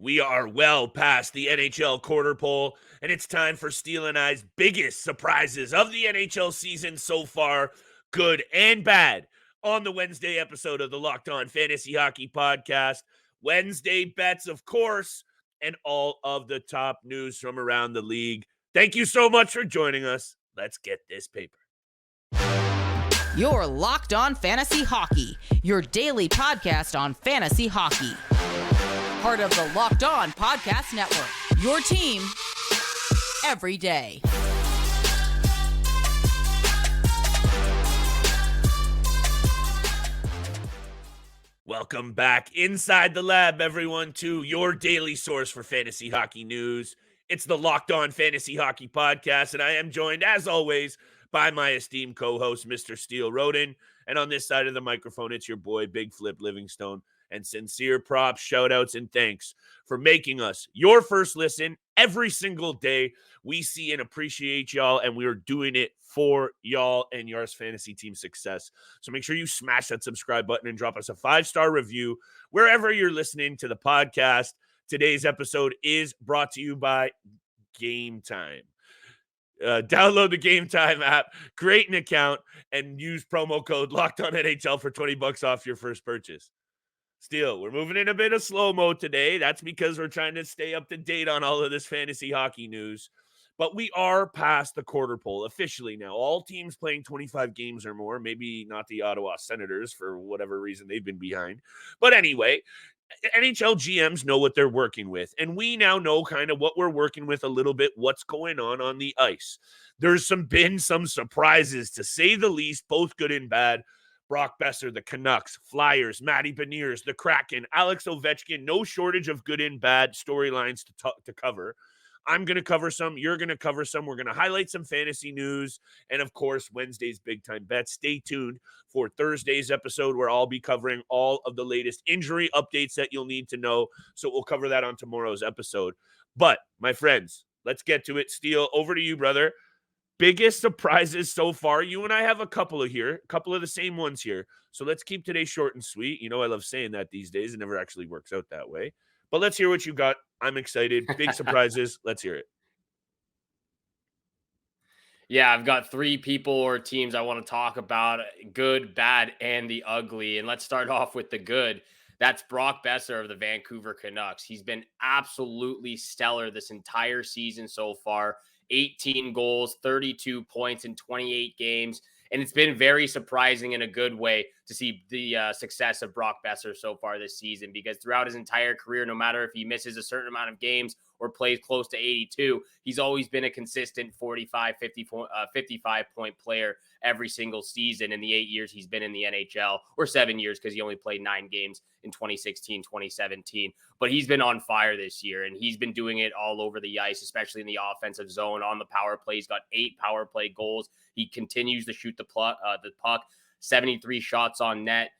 We are well past the NHL quarter pole, and it's time for Steele and I's biggest surprises of the NHL season so far, good and bad, on the Wednesday episode of the Locked On Fantasy Hockey Podcast. Wednesday bets, of course, and all of the top news from around the league. Thank you so much for joining us. Let's get this paper. You're Locked On Fantasy Hockey, your daily podcast on fantasy hockey. Part of the Locked On Podcast Network, your team every day. Welcome back inside the lab, everyone, to your daily source for fantasy hockey news. It's the Locked On Fantasy Hockey Podcast, and I am joined, as always, by my esteemed co-host, Mr. Steele Roden. And on this side of the microphone, it's your boy, Big Flip Livingstone. And sincere props, shout-outs, and thanks for making us your first listen every single day. We see and appreciate y'all, and we are doing it for y'all and yours fantasy team success. So make sure you smash that subscribe button and drop us a 5-star review wherever you're listening to the podcast. Today's episode is brought to you by Game Time. Download the Game Time app, create an account, and use promo code LOCKEDONNHL for $20 off your first purchase. Still, we're moving in a bit of slow-mo today. That's because we're trying to stay up to date on all of this fantasy hockey news. But we are past the quarter pole officially now. All teams playing 25 games or more, maybe not the Ottawa Senators for whatever reason they've been behind. But anyway, NHL GMs know what they're working with, and we now know kind of what we're working with a little bit, what's going on the ice. There's been some surprises, to say the least, both good and bad. Brock Boeser, the Canucks, Flyers, Matty Beniers, the Kraken, Alex Ovechkin, no shortage of good and bad storylines to cover. I'm going to cover some. You're going to cover some. We're going to highlight some fantasy news. And, of course, Wednesday's Big Time Bets. Stay tuned for Thursday's episode where I'll be covering all of the latest injury updates that you'll need to know. So we'll cover that on tomorrow's episode. But, my friends, let's get to it. Steele, over to you, brother. Biggest surprises so far. You and I have a couple of the same ones here. So let's keep today short and sweet. You know, I love saying that these days. It never actually works out that way. But let's hear what you got. I'm excited. Big surprises. Let's hear it. Yeah, I've got 3 people or teams I want to talk about, good, bad, and the ugly. And let's start off with the good. That's Brock Boeser of the Vancouver Canucks. He's been absolutely stellar this entire season so far. 18 goals, 32 points in 28 games. And it's been very surprising in a good way to see the success of Brock Boeser so far this season, because throughout his entire career, no matter if he misses a certain amount of games or plays close to 82, he's always been a consistent 55 point player every single season in the 8 years he's been in the NHL, or 7 years because he only played 9 games in 2016, 2017. But he's been on fire this year, and he's been doing it all over the ice, especially in the offensive zone. On the power play, he's got 8 power play goals. He continues to shoot the puck, 73 shots on net.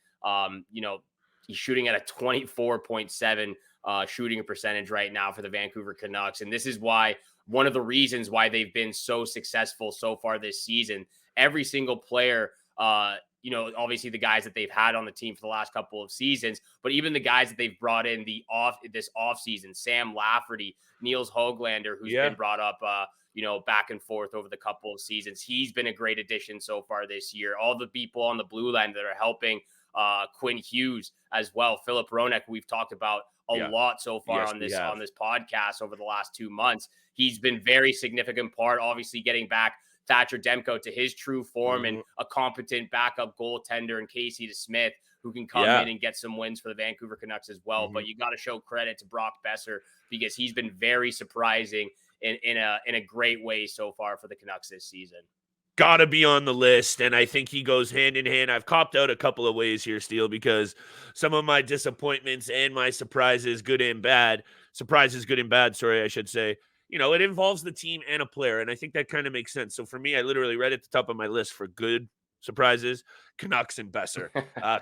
He's shooting at a 24.7 shooting percentage right now for the Vancouver Canucks. And this is why, one of the reasons why they've been so successful so far this season. Every single player, obviously the guys that they've had on the team for the last couple of seasons, but even the guys that they've brought in this offseason, Sam Lafferty, Niels Höglander, who's been brought up, back and forth over the couple of seasons. He's been a great addition so far this year. All the people on the blue line that are helping, Quinn Hughes as well, Philip Hronek, we've talked about a lot so far on this podcast over the last 2 months. He's been very significant part, obviously getting back Thatcher Demko to his true form, and a competent backup goaltender in Casey DeSmith, who can come in and get some wins for the Vancouver Canucks as well. But you got to show credit to Brock Boeser, because he's been very surprising in a great way so far for the Canucks this season. Gotta be on the list, and I think he goes hand in hand. I've copped out a couple of ways here, Steele, because some of my disappointments and my surprises, good and bad, I should say, it involves the team and a player, and I think that kind of makes sense. So for me, I literally read at the top of my list for good surprises, Canucks and Boeser.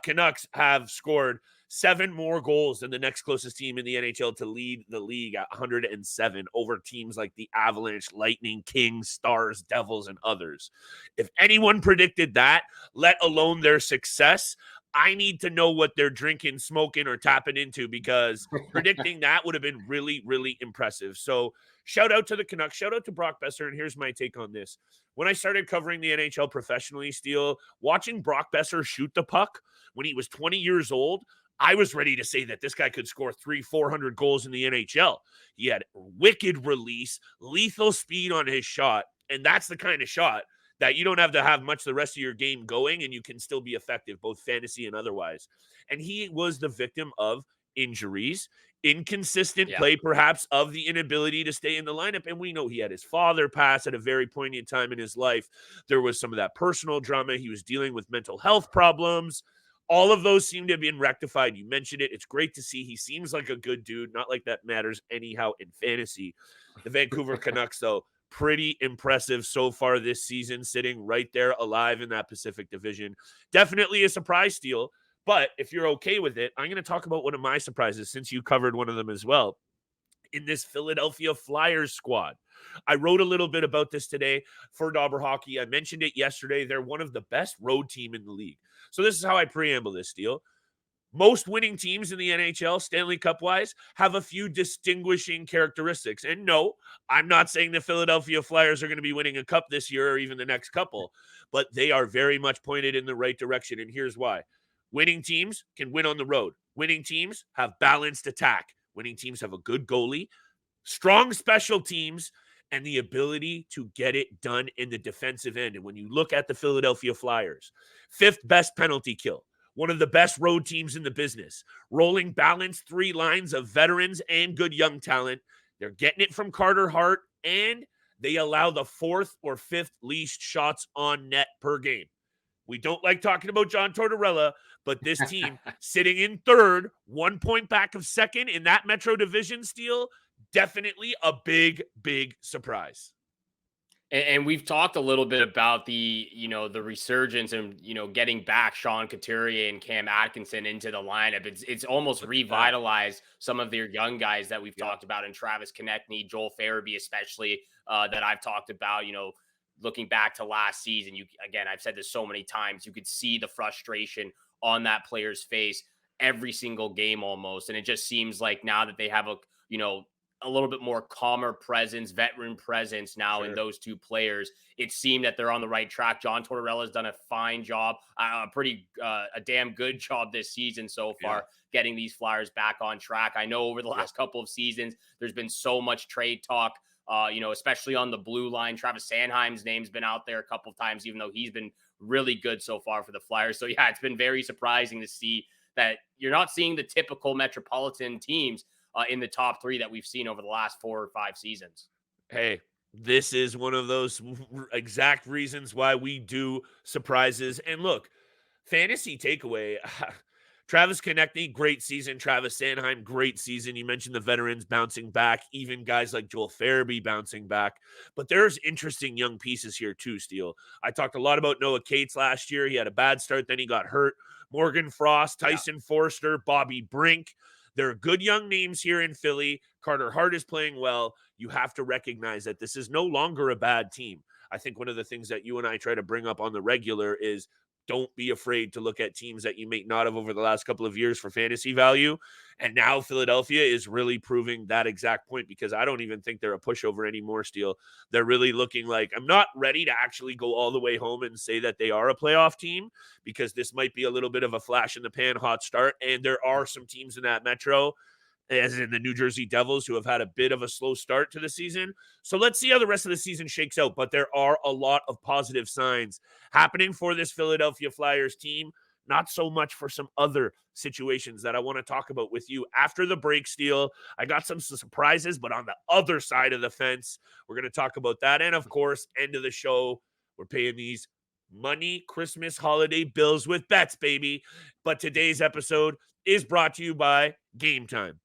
Canucks have scored 7 more goals than the next closest team in the NHL to lead the league at 107 over teams like the Avalanche, Lightning, Kings, Stars, Devils, and others. If anyone predicted that, let alone their success, I need to know what they're drinking, smoking, or tapping into, because predicting that would have been really, really impressive. So shout out to the Canucks. Shout out to Brock Boeser. And here's my take on this. When I started covering the NHL professionally, Steele, watching Brock Boeser shoot the puck when he was 20 years old, I was ready to say that this guy could score 300-400 goals in the NHL. He had wicked release, lethal speed on his shot, and that's the kind of shot that you don't have to have much the rest of your game going, and you can still be effective, both fantasy and otherwise. And he was the victim of injuries, inconsistent play, perhaps, of the inability to stay in the lineup. And we know he had his father pass at a very poignant time in his life. There was some of that personal drama. He was dealing with mental health problems. All of those seem to have been rectified. You mentioned it. It's great to see. He seems like a good dude. Not like that matters anyhow in fantasy. The Vancouver Canucks, though, pretty impressive so far this season, sitting right there alive in that Pacific Division. Definitely a surprise steal, but if you're okay with it, I'm going to talk about one of my surprises, since you covered one of them as well, in this Philadelphia Flyers squad. I wrote a little bit about this today for Dauber Hockey. I mentioned it yesterday. They're one of the best road team in the league. So this is how I preamble this deal. Most winning teams in the NHL, Stanley Cup-wise, have a few distinguishing characteristics. And no, I'm not saying the Philadelphia Flyers are going to be winning a cup this year or even the next couple, but they are very much pointed in the right direction. And here's why. Winning teams can win on the road. Winning teams have balanced attack. Winning teams have a good goalie, strong special teams, and the ability to get it done in the defensive end. And when you look at the Philadelphia Flyers, 5th best penalty kill, one of the best road teams in the business, rolling balanced 3 lines of veterans and good young talent. They're getting it from Carter Hart, and they allow the 4th or 5th least shots on net per game. We don't like talking about John Tortorella, but this team sitting in 3rd, 1 point back of 2nd in that Metro Division, Steele, definitely a big, big surprise. And we've talked a little bit about the resurgence and, getting back Sean Couturier and Cam Atkinson into the lineup. It's almost revitalized some of their young guys that we've talked about, in Travis Konechny, Joel Farabee, especially, that I've talked about, looking back to last season. I've said this so many times, you could see the frustration on that player's face every single game almost. And it just seems like now that they have a little bit more calmer presence, veteran presence now in those 2 players, it seemed that they're on the right track. John Tortorella has done a fine job, a damn good job this season so far, getting these Flyers back on track. I know over the last couple of seasons, there's been so much trade talk, especially on the blue line. Travis Sanheim's name's been out there a couple of times, even though he's been really good so far for the Flyers. So yeah, it's been very surprising to see that you're not seeing the typical metropolitan teams in the top 3 that we've seen over the last 4 or 5 seasons. Hey, this is one of those exact reasons why we do surprises. And look, fantasy takeaway, Travis Konechny, great season. Travis Sanheim, great season. You mentioned the veterans bouncing back, even guys like Joel Farabee bouncing back. But there's interesting young pieces here too, Steele. I talked a lot about Noah Cates last year. He had a bad start, then he got hurt. Morgan Frost, Tyson Forster, Bobby Brink. There are good young names here in Philly. Carter Hart is playing well. You have to recognize that this is no longer a bad team. I think one of the things that you and I try to bring up on the regular is don't be afraid to look at teams that you may not have over the last couple of years for fantasy value. And now Philadelphia is really proving that exact point, because I don't even think they're a pushover anymore, Steele. They're really looking like, I'm not ready to actually go all the way home and say that they are a playoff team, because this might be a little bit of a flash in the pan hot start. And there are some teams in that Metro, as in the New Jersey Devils, who have had a bit of a slow start to the season. So let's see how the rest of the season shakes out. But there are a lot of positive signs happening for this Philadelphia Flyers team. Not so much for some other situations that I want to talk about with you after the break, Steele. I got some surprises, but on the other side of the fence, we're going to talk about that. And of course, end of the show, we're paying these money Christmas holiday bills with bets, baby. But today's episode is brought to you by Game Time.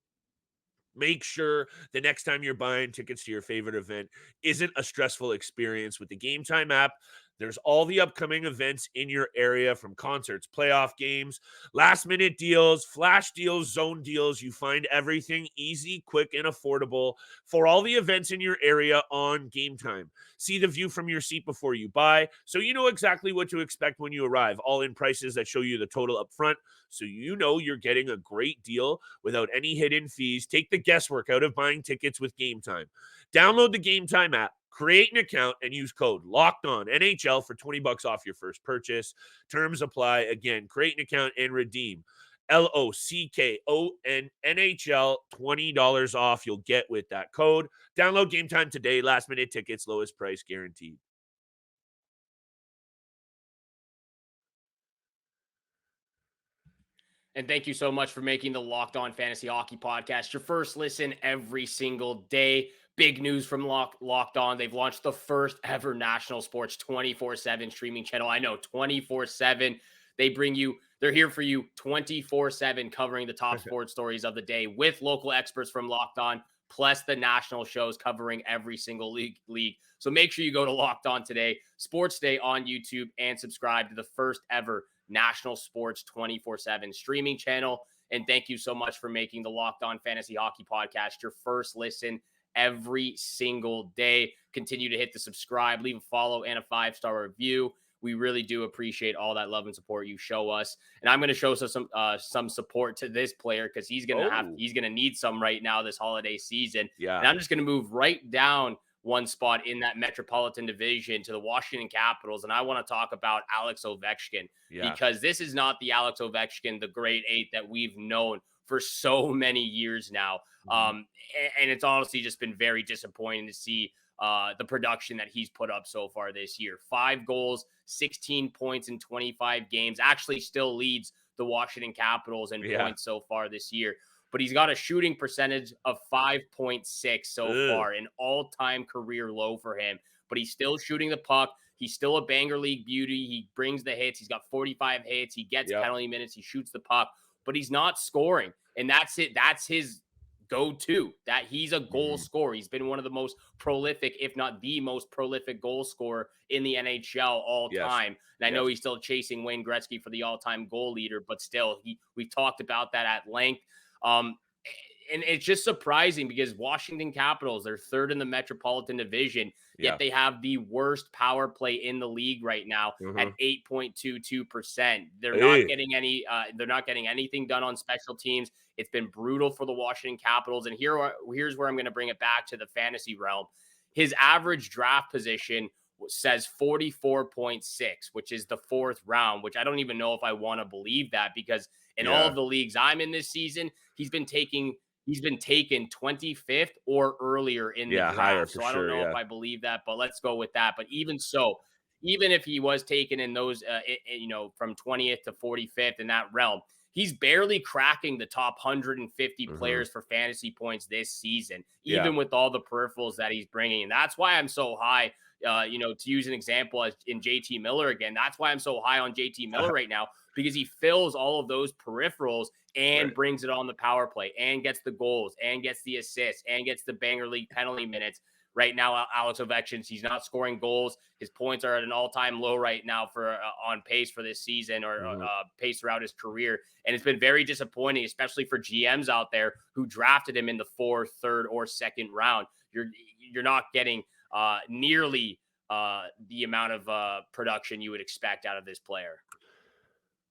Make sure the next time you're buying tickets to your favorite event isn't a stressful experience with the Game Time app. There's all the upcoming events in your area, from concerts, playoff games, last-minute deals, flash deals, zone deals. You find everything easy, quick, and affordable for all the events in your area on Game Time. See the view from your seat before you buy, so you know exactly what to expect when you arrive. All-in prices that show you the total up front, so you know you're getting a great deal without any hidden fees. Take the guesswork out of buying tickets with Game Time. Download the Game Time app, create an account, and use code LOCKEDON NHL for $20 off your first purchase. Terms apply. Again, create an account and redeem LOCKON NHL, $20 off you'll get with that code. Download Game Time today. Last minute tickets, lowest price guaranteed. And thank you so much for making the Locked On Fantasy Hockey Podcast your first listen every single day. Big news from Locked On. They've launched the first ever national sports 24/7 streaming channel. I know, 24/7. They're here for you 24/7, covering the top sports stories of the day with local experts from Locked On, plus the national shows covering every single league. So make sure you go to Locked On today, Sports Day on YouTube, and subscribe to the first ever national sports 24/7 streaming channel. And thank you so much for making the Locked On Fantasy Hockey Podcast your first listen every single day. Continue to hit the subscribe, leave a follow, and a 5-star review. We really do appreciate all that love and support you show us. And I'm going to show some support to this player, because he's going to need some right now this holiday season. Yeah. And I'm just going to move right down one spot in that Metropolitan Division to the Washington Capitals. And I want to talk about Alex Ovechkin, because this is not the Alex Ovechkin, the grade 8 that we've known for so many years now. And it's honestly just been very disappointing to see the production that he's put up so far this year. 5 goals, 16 points in 25 games, actually still leads the Washington Capitals in points so far this year. But he's got a shooting percentage of 5.6 so far, an all-time career low for him. But he's still shooting the puck. He's still a Banger League beauty. He brings the hits. He's got 45 hits. He gets penalty minutes. He shoots the puck, but he's not scoring. And that's it. That's his go-to, that he's a goal scorer. He's been one of the most prolific, if not the most prolific goal scorer in the NHL all time. And I know he's still chasing Wayne Gretzky for the all-time goal leader, but still, we talked about that at length. And it's just surprising, because Washington Capitals, they're third in the Metropolitan Division, yet they have the worst power play in the league right now at 8.22%. They're not getting anything done on special teams. It's been brutal for the Washington Capitals. And here's where I'm going to bring it back to the fantasy realm. His average draft position says 44.6, which is the 4th round, which I don't even know if I want to believe that, because in all of the leagues I'm in this season, he's been taken 25th or earlier in the draft. So I don't know if I believe that, but let's go with that. But even so, even if he was taken in those, from 20th to 45th in that realm, he's barely cracking the top 150 players for fantasy points this season, even with all the peripherals that he's bringing. And that's why I'm so high. To use an example in JT Miller again, that's why I'm so high on JT Miller right now, because he fills all of those peripherals and brings it on the power play and gets the goals and gets the assists and gets the Banger League penalty minutes. Right now, Alex Ovechkin, he's not scoring goals. His points are at an all-time low right now for on pace for this season, or pace throughout his career. And it's been very disappointing, especially for GMs out there who drafted him in the 4th, 3rd, or 2nd round. You're not getting nearly the amount of production you would expect out of this player.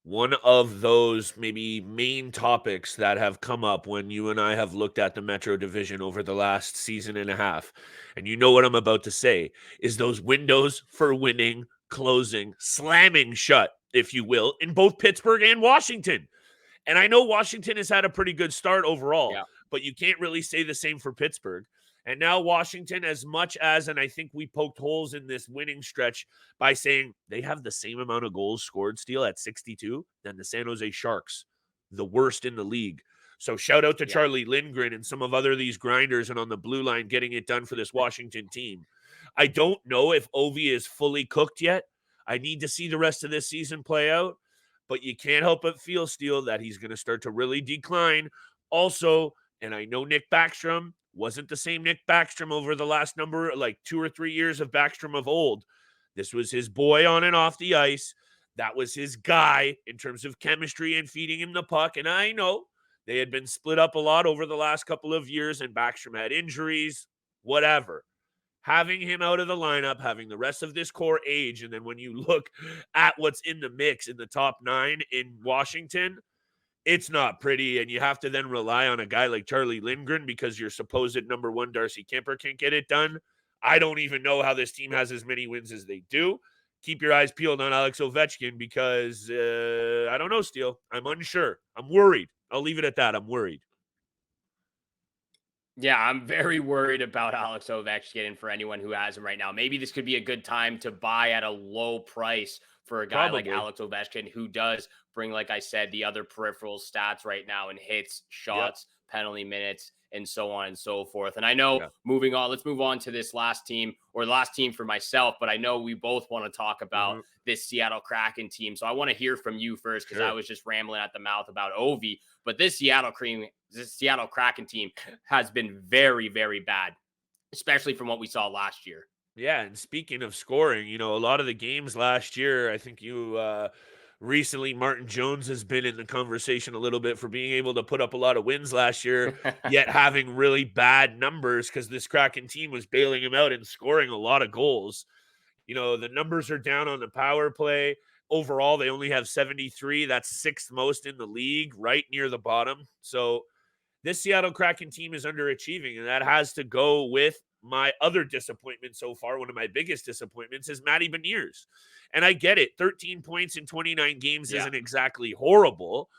One of those maybe main topics that have come up when you and I have looked at the Metro Division over the last season and a half, and you know what I'm about to say, is those windows for winning, closing, slamming shut, if you will, in both Pittsburgh and Washington. And I know Washington has had a pretty good start overall, but you can't really say the same for Pittsburgh. And now Washington, as much as, and I think we poked holes in this winning stretch by saying they have the same amount of goals scored, Steele, at 62 than the San Jose Sharks, the worst in the league. So shout out to Charlie Lindgren and some of these grinders and on the blue line getting it done for this Washington team. I don't know if Ovi is fully cooked yet. I need to see the rest of this season play out, but you can't help but feel, Steele, that he's going to start to really decline. Also, and I know Nick Backstrom wasn't the same Nick Backstrom over the last 2 or 3 years of Backstrom of old. This was his boy on and off the ice. That was his guy in terms of chemistry and feeding him the puck. And I know they had been split up a lot over the last couple of years, and Backstrom had injuries, whatever. Having him out of the lineup, having the rest of this core age, and then when you look at what's in the mix in the top 9 in Washington, it's not pretty, and you have to then rely on a guy like Charlie Lindgren because your supposed number 1 Darcy Kemper can't get it done. I don't even know how this team has as many wins as they do. Keep your eyes peeled on Alex Ovechkin because I don't know, Steele. I'm unsure. I'm worried. I'll leave it at that. I'm worried. Yeah, I'm very worried about Alex Ovechkin for anyone who has him right now. Maybe this could be a good time to buy at a low price for a guy like Alex Ovechkin, who does bring, like I said, the other peripheral stats right now and hits, shots, penalty minutes, and so on and so forth. And I know moving on, let's move on to this last team, or last team for myself, but I know we both want to talk about this Seattle Kraken team. So I want to hear from you first, because I was just rambling at the mouth about Ovi, but this Seattle Kraken team has been very, very bad, especially from what we saw last year. Yeah, and speaking of scoring, a lot of the games last year, I think recently Martin Jones has been in the conversation a little bit for being able to put up a lot of wins last year, yet having really bad numbers because this Kraken team was bailing him out and scoring a lot of goals. The numbers are down on the power play. Overall, they only have 73. That's 6th most in the league, right near the bottom. So this Seattle Kraken team is underachieving, and that has to go with my other disappointment so far. One of my biggest disappointments is Matty Beniers. And I get it. 13 points in 29 games isn't exactly horrible,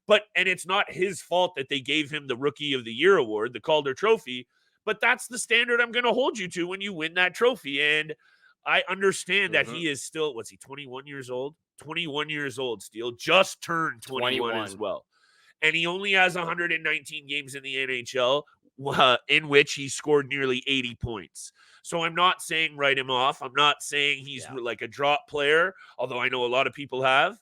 and it's not his fault that they gave him the Rookie of the Year award, the Calder Trophy, but that's the standard I'm going to hold you to when you win that trophy. And I understand that he is still, 21 years old? 21 years old, Steele. Just turned 21 as well. And he only has 119 games in the NHL, in which he scored nearly 80 points. So I'm not saying write him off. I'm not saying he's like a drop player, although I know a lot of people have.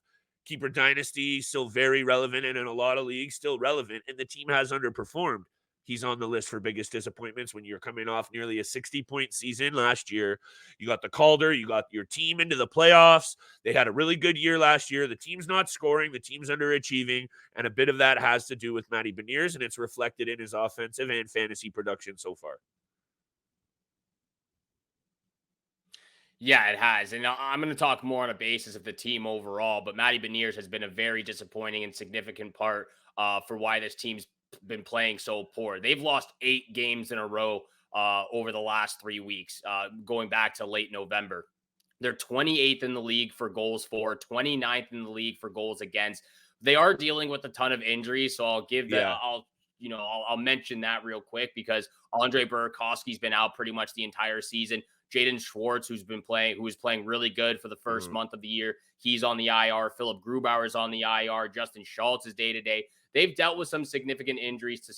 Keeper Dynasty, still very relevant, and in a lot of leagues, still relevant, and the team has underperformed. He's on the list for biggest disappointments when you're coming off nearly a 60-point season last year. You got the Calder. You got your team into the playoffs. They had a really good year last year. The team's not scoring. The team's underachieving, and a bit of that has to do with Matty Beniers, and it's reflected in his offensive and fantasy production so far. Yeah, it has. And I'm going to talk more on a basis of the team overall, but Matty Beniers has been a very disappointing and significant part for why this team's been playing so poor. They've lost 8 games in a row over the last 3 weeks, going back to late November. They're 28th in the league for goals for, 29th in the league for goals against. They are dealing with a ton of injuries, so I'll give that. I'll mention that real quick because Andre Burakovsky's been out pretty much the entire season. Jaden Schwartz, who was playing really good for the first month of the year, he's on the IR. Philip Grubauer is on the IR. Justin Schultz is day-to-day. They've dealt with some significant injuries to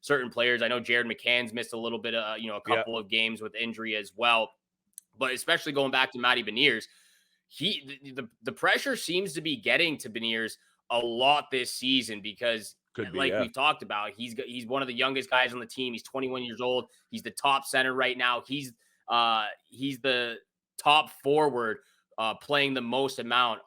certain players. I know Jared McCann's missed a little bit of, a couple of games with injury as well. But especially going back to Matty Beniers, the pressure seems to be getting to Beniers a lot this season because, we've talked about, he's one of the youngest guys on the team. He's 21 years old. He's the top center right now. He's the top forward playing the most amount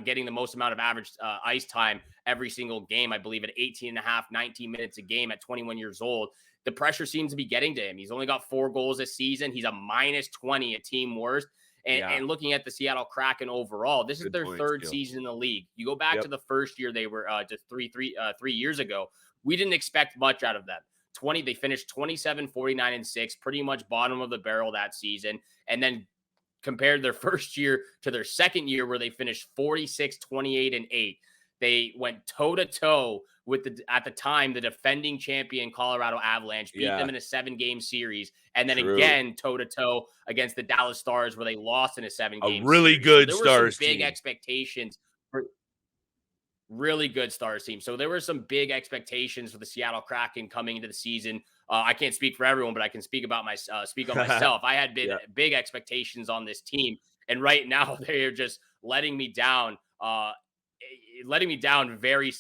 getting the most amount of average ice time every single game, I believe at 18 and a half, 19 minutes a game at 21 years old. The pressure seems to be getting to him. He's only got 4 goals this season. He's a -20, a team worst. And looking at the Seattle Kraken overall, this is their third season in the league. You go back to the first year they were just 3 years ago. We didn't expect much out of them. They finished 27, 49, and 6, pretty much bottom of the barrel that season. And then compared their first year to their second year where they finished 46, 28, and 8. They went toe-to-toe with at the time, the defending champion Colorado Avalanche, beat them in a 7-game series, and then again toe-to-toe against the Dallas Stars where they lost in a 7-game series. A really good Stars team. Big expectations for really good Stars team. So there were some big expectations for the Seattle Kraken coming into the season. I can't speak for everyone, but I can speak on myself. I had big expectations on this team, and right now they are just letting me down very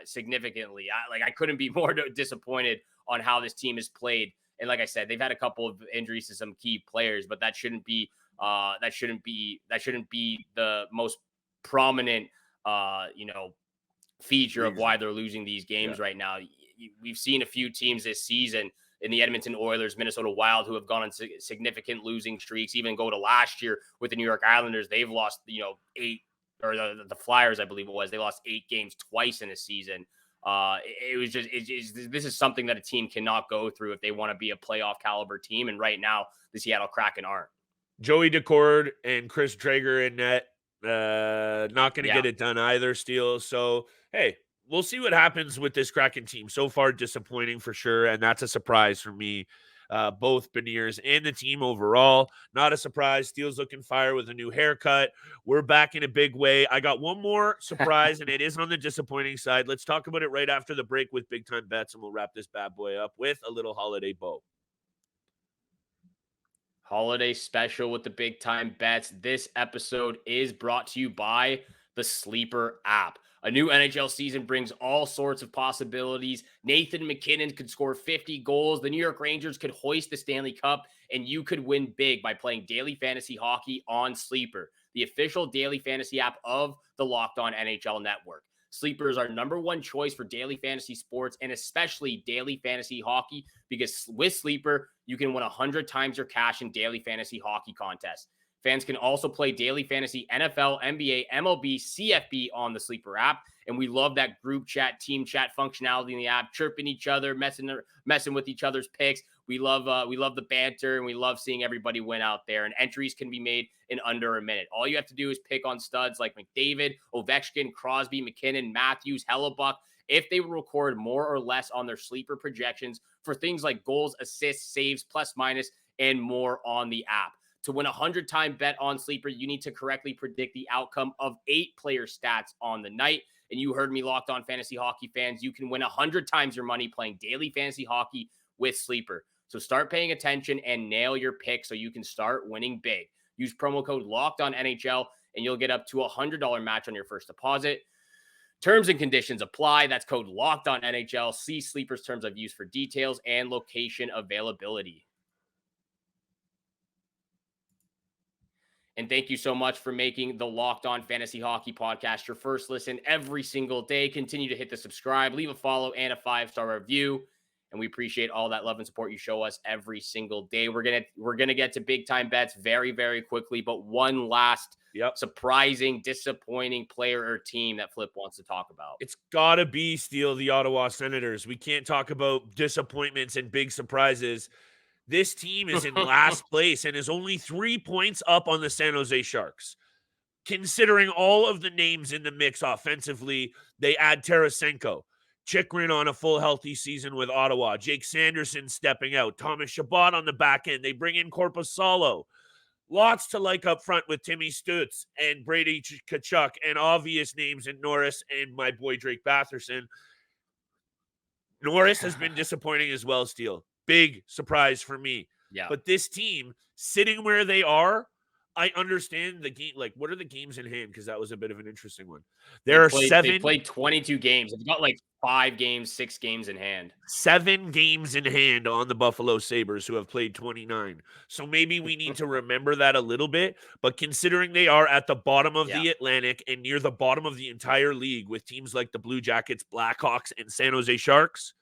significantly. I couldn't be more disappointed on how this team has played. And like I said, they've had a couple of injuries to some key players, but that shouldn't be That shouldn't be the most prominent, feature of why they're losing these games right now. We've seen a few teams this season in the Edmonton Oilers, Minnesota Wild, who have gone on significant losing streaks, even go to last year with the New York Islanders. They've lost, 8, or the Flyers, I believe it was. They lost 8 games twice in a season. This is something that a team cannot go through if they want to be a playoff caliber team. And right now, the Seattle Kraken aren't. Joey Decord and Chris Traeger in net. Not going to get it done either, Steele. So, hey, we'll see what happens with this Kraken team. So far, disappointing for sure, and that's a surprise for me. Both Beniers and the team overall. Not a surprise. Steele's looking fire with a new haircut. We're back in a big way. I got one more surprise, and it is on the disappointing side. Let's talk about it right after the break with Big Time Bets, and we'll wrap this bad boy up with a little holiday bow. Holiday special with the Big Time Bets. This episode is brought to you by the Sleeper app. A new NHL season brings all sorts of possibilities. Nathan McKinnon could score 50 goals. The New York Rangers could hoist the Stanley Cup, and you could win big by playing daily fantasy hockey on Sleeper, the official daily fantasy app of the Locked On NHL Network. Sleeper is our #1 choice for daily fantasy sports, and especially daily fantasy hockey, because with Sleeper, you can win 100 times your cash in daily fantasy hockey contests. Fans can also play daily fantasy NFL, NBA, MLB, CFB on the Sleeper app. And we love that group chat, team chat functionality in the app, chirping each other, messing with each other's picks. We love the banter, and we love seeing everybody win out there. And entries can be made in under a minute. All you have to do is pick on studs like McDavid, Ovechkin, Crosby, McKinnon, Matthews, Hellebuck, if they would record more or less on their Sleeper projections for things like goals, assists, saves, plus minus, and more on the app. To win a 100-time bet on Sleeper, you need to correctly predict the outcome of 8 player stats on the night. And you heard me, Locked On Fantasy Hockey fans. You can win 100 times your money playing daily fantasy hockey with Sleeper. So start paying attention and nail your pick so you can start winning big. Use promo code LOCKEDONNHL and you'll get up to a $100 match on your first deposit. Terms and conditions apply. That's code LOCKEDONNHL. See Sleeper's terms of use for details and location availability. And thank you so much for making the Locked On Fantasy Hockey Podcast your first listen every single day. Continue to hit the subscribe, leave a follow, and a 5-star review. And we appreciate all that love and support you show us every single day. We're gonna get to Big Time Bets very, very quickly. But one last surprising, disappointing player or team that Flip wants to talk about. It's gotta be Steele, the Ottawa Senators. We can't talk about disappointments and big surprises. This team is in last place and is only 3 points up on the San Jose Sharks. Considering all of the names in the mix offensively, they add Tarasenko, Chikrin on a full healthy season with Ottawa, Jake Sanderson stepping out, Thomas Chabot on the back end. They bring in Korpisalo. Lots to like up front with Timmy Stutz and Brady Tkachuk and obvious names in Norris and my boy Drake Batherson. Norris has been disappointing as well, Steele. Big surprise for me. Yeah. But this team, sitting where they are, I understand the game. Like, what are the games in hand? Because that was a bit of an interesting one. They played 22 games. They've got like 5 games, 6 games in hand. 7 games in hand on the Buffalo Sabres, who have played 29. So maybe we need to remember that a little bit. But considering they are at the bottom of the Atlantic and near the bottom of the entire league with teams like the Blue Jackets, Blackhawks, and San Jose Sharks,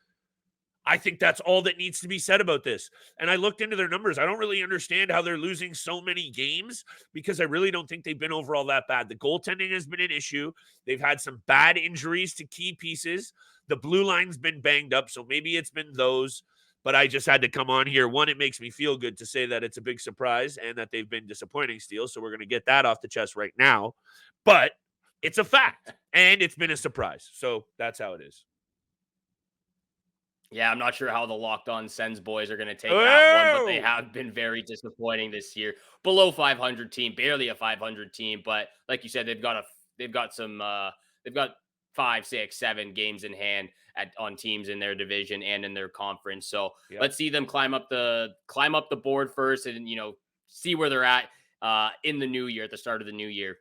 I think that's all that needs to be said about this. And I looked into their numbers. I don't really understand how they're losing so many games because I really don't think they've been overall that bad. The goaltending has been an issue. They've had some bad injuries to key pieces. The blue line's been banged up, so maybe it's been those. But I just had to come on here. One, it makes me feel good to say that it's a big surprise and that they've been disappointing, Steele. So we're going to get that off the chest right now. But it's a fact, and it's been a surprise. So that's how it is. Yeah, I'm not sure how the Locked On Sens boys are going to take that one, but they have been very disappointing this year. Below 500 team, barely a 500 team, but like you said, they've got 5, 6, 7 games in hand on teams in their division and in their conference. So let's see them climb up the board first, and see where they're at in the new year, at the start of the new year.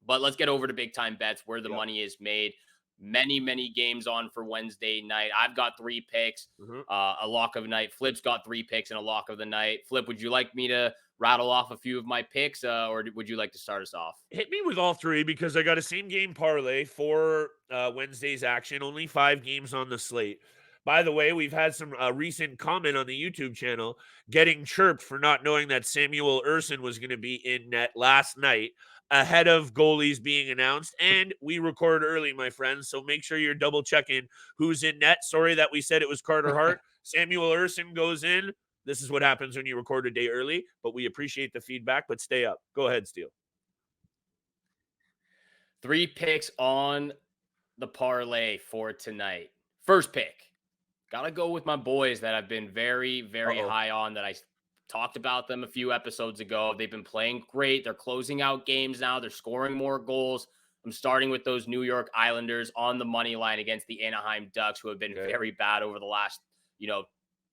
But let's get over to Big Time Bets, where the money is made. Many games on for Wednesday night. I've got 3 picks, a lock of the night. Flip's got 3 picks and a lock of the night. Flip, would you like me to rattle off a few of my picks, or would you like to start us off? Hit me with all three because I got a same game parlay for Wednesday's action. Only 5 games on the slate. By the way, we've had some recent comment on the YouTube channel getting chirped for not knowing that Samuel Urson was going to be in net last night ahead of goalies being announced. And we record early, my friends. So make sure you're double checking who's in net. Sorry that we said it was Carter Hart. Samuel Urson goes in. This is what happens when you record a day early, but we appreciate the feedback, but stay up. Go ahead, Steele. 3 picks on the parlay for tonight. First pick. Gotta go with my boys that I've been very, very high on, that I talked about them a few episodes ago. They've been playing great. They're closing out games now. They're scoring more goals. I'm starting with those New York Islanders on the money line against the Anaheim Ducks, who have been very bad over the last,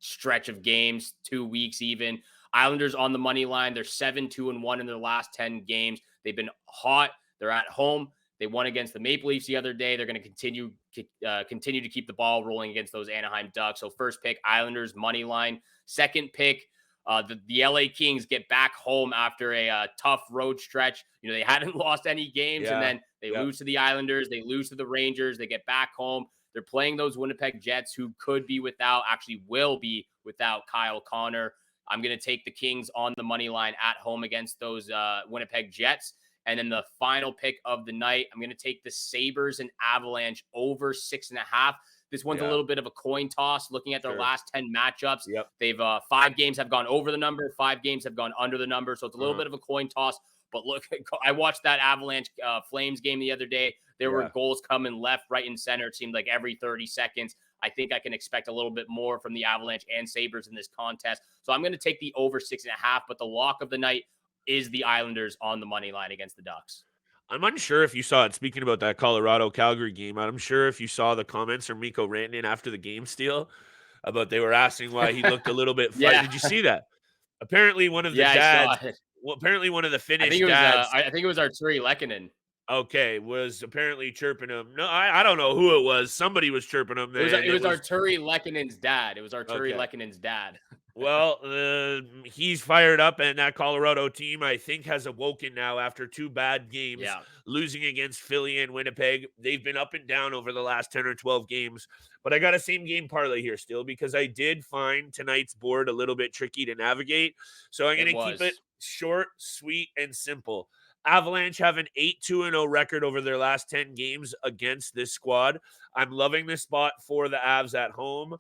stretch of games, 2 weeks even. Islanders on the money line. They're 7-2-1 in their last 10 games. They've been hot. They're at home. They won against the Maple Leafs the other day. They're going to continue to keep the ball rolling against those Anaheim Ducks. So first pick, Islanders money line. Second pick, the LA Kings get back home after a tough road stretch. They hadn't lost any games, and then they lose to the Islanders. They lose to the Rangers. They get back home. They're playing those Winnipeg Jets, who could be will be without Kyle Connor. I'm going to take the Kings on the money line at home against those Winnipeg Jets. And then the final pick of the night, I'm going to take the Sabres and Avalanche over 6.5. This one's a little bit of a coin toss. Looking at their last 10 matchups, they've 5 games have gone over the number, 5 games have gone under the number. So it's a little bit of a coin toss. But look, I watched that Avalanche Flames game the other day. There were goals coming left, right, and center. It seemed like every 30 seconds. I think I can expect a little bit more from the Avalanche and Sabres in this contest. So I'm going to take the over 6.5. But the lock of the night is the Islanders on the money line against the Ducks. I'm unsure if you saw it. Speaking about that Colorado-Calgary game, I'm sure if you saw the comments from Mikko Rantanen after the game, Steele, about they were asking why he looked a little bit funny. Did you see that? Apparently one of the dads, apparently one of the Finnish dads. I think it was Arturi Lehkonen. Okay, was apparently chirping him. No, I don't know who it was. Somebody was chirping him. It was Arturi Lehkonen's dad. It was Arturi Lehkonen's dad. Well, he's fired up, and that Colorado team, I think, has awoken now after 2 bad games, losing against Philly and Winnipeg. They've been up and down over the last 10 or 12 games, but I got a same game parlay here still because I did find tonight's board a little bit tricky to navigate. So I'm going to keep it short, sweet, and simple. Avalanche have an 8-2-0 record over their last 10 games against this squad. I'm loving this spot for the Avs at home.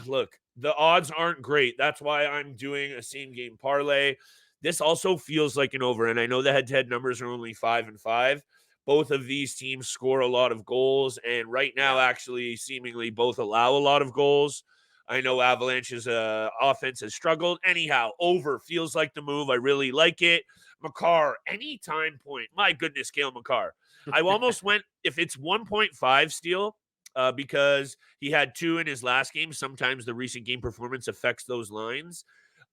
Look, the odds aren't great. That's why I'm doing a same game parlay. This also feels like an over, and I know the head-to-head numbers are only 5-5. Both of these teams score a lot of goals, and right now, actually, seemingly both allow a lot of goals. I know Avalanche's offense has struggled. Anyhow, over feels like the move. I really like it. Makar, anytime point. My goodness, Cale Makar. I almost went, if it's 1.5 Steele, because he had 2 in his last game. Sometimes the recent game performance affects those lines.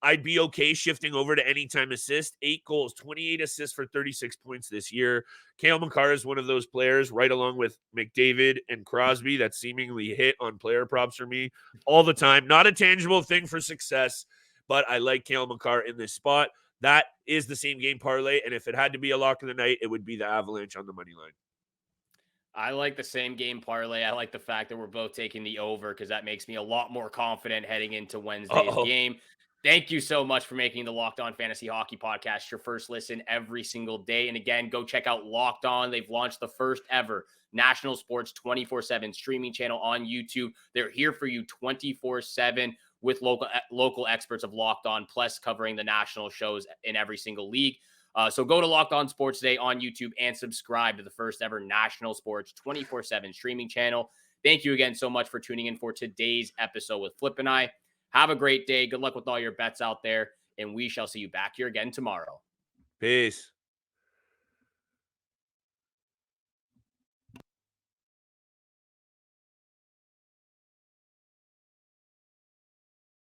I'd be okay shifting over to anytime assist. 8 goals, 28 assists for 36 points this year. Cale Makar is one of those players, right along with McDavid and Crosby, that seemingly hit on player props for me all the time. Not a tangible thing for success, but I like Cale Makar in this spot. That is the same game parlay, and if it had to be a lock of the night, it would be the Avalanche on the money line. I like the same game parlay. I like the fact that we're both taking the over because that makes me a lot more confident heading into Wednesday's game. Thank you so much for making the Locked On Fantasy Hockey Podcast your first listen every single day. And again, go check out Locked On. They've launched the first ever national sports 24/7 streaming channel on YouTube. They're here for you 24/7 with local experts of Locked On, plus covering the national shows in every single league. So go to Locked On Sports Today on YouTube and subscribe to the first ever national sports 24/7 streaming channel. Thank you again so much for tuning in for today's episode with Flip and I. Have a great day. Good luck with all your bets out there, and we shall see you back here again tomorrow. Peace.